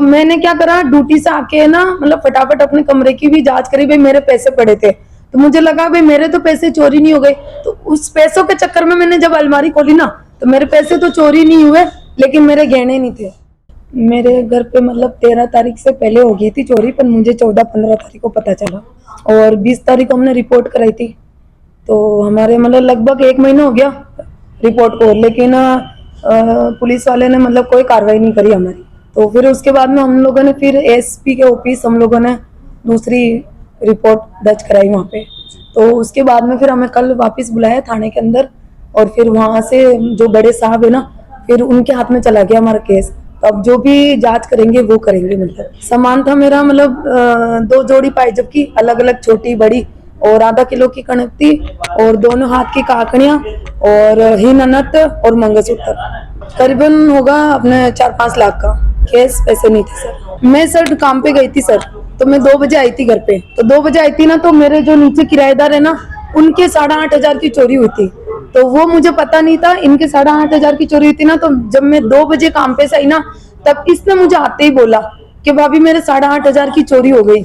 तो मैंने क्या करा, ड्यूटी से आके ना मतलब फटाफट अपने कमरे की भी जांच करी, भाई मेरे पैसे पड़े थे तो मुझे लगा भाई मेरे तो पैसे चोरी नहीं हो गए। तो उस पैसों के चक्कर में मैंने जब अलमारी खोली ना तो मेरे पैसे तो चोरी नहीं हुए, लेकिन मेरे गहने नहीं थे। मेरे घर पे मतलब 13 तारीख से पहले हो गई थी चोरी, पर मुझे 14-15 तारीख को पता चला और 20 तारीख को हमने रिपोर्ट कराई थी। तो हमारे मतलब लगभग 1 महीना हो गया रिपोर्ट को, लेकिन पुलिस वाले ने मतलब कोई कार्रवाई नहीं करी हमारी। तो फिर उसके बाद में हम लोगों ने फिर एसपी के ऑफिस हम लोगों ने दूसरी रिपोर्ट दर्ज कराई वहाँ पे। तो उसके बाद में फिर हमें कल वापस बुलाया थाने के अंदर, और फिर वहाँ से जो बड़े साहब है ना, फिर उनके हाथ में चला गया हमारा केस। तो अब जो भी जांच करेंगे वो करेंगे। मतलब सामान था मेरा मतलब 2 जोड़ी पायजब की अलग अलग छोटी बड़ी, और आधा किलो की कणक थी, और दोनों हाथ की काकड़ियाँ, और ही ननद और मंगलसूत्र। करीबन होगा अपने 4-5 लाख का। कैश पैसे नहीं थे सर। मैं सर काम पे गई थी सर, तो मैं 2 बजे आई थी घर पे। तो 2 बजे आई थी ना, तो मेरे जो नीचे किराएदार है ना, उनके 8,500 की चोरी हुई थी। तो वो मुझे पता नहीं था, इनके 8,500 की चोरी हुई थी ना। तो जब मैं 2 बजे काम पे से आई ना, तब इसने मुझे आते ही बोला कि भाभी मेरे 8,500 की चोरी हो गई,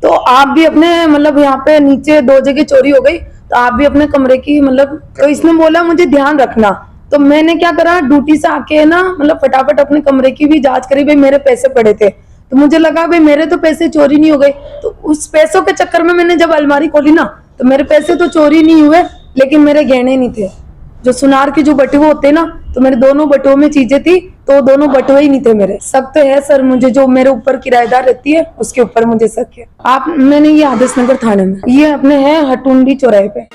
तो आप भी अपने मतलब यहाँ पे नीचे 2 जगह चोरी हो गई, तो आप भी अपने कमरे की मतलब। तो इसने बोला मुझे ध्यान रखना। तो मैंने क्या करा, ड्यूटी से आके ना मतलब फटाफट अपने कमरे की भी जांच करी, भाई मेरे पैसे पड़े थे तो मुझे लगा भाई मेरे तो पैसे चोरी नहीं हो गए। तो उस पैसों के चक्कर में मैंने जब अलमारी खोली ना तो मेरे पैसे तो चोरी नहीं हुए, लेकिन मेरे गहने नहीं थे। जो सुनार के जो बटुए होते ना, तो मेरे दोनों बटुओं में चीजें थी, तो दोनों बटुए ही नहीं थे मेरे। शक तो है सर मुझे, जो मेरे ऊपर किराएदार रहती है उसके ऊपर मुझे शक है। मैंने ये आदर्श नगर थाने में, ये अपने है हटुंडी चौराहे पे।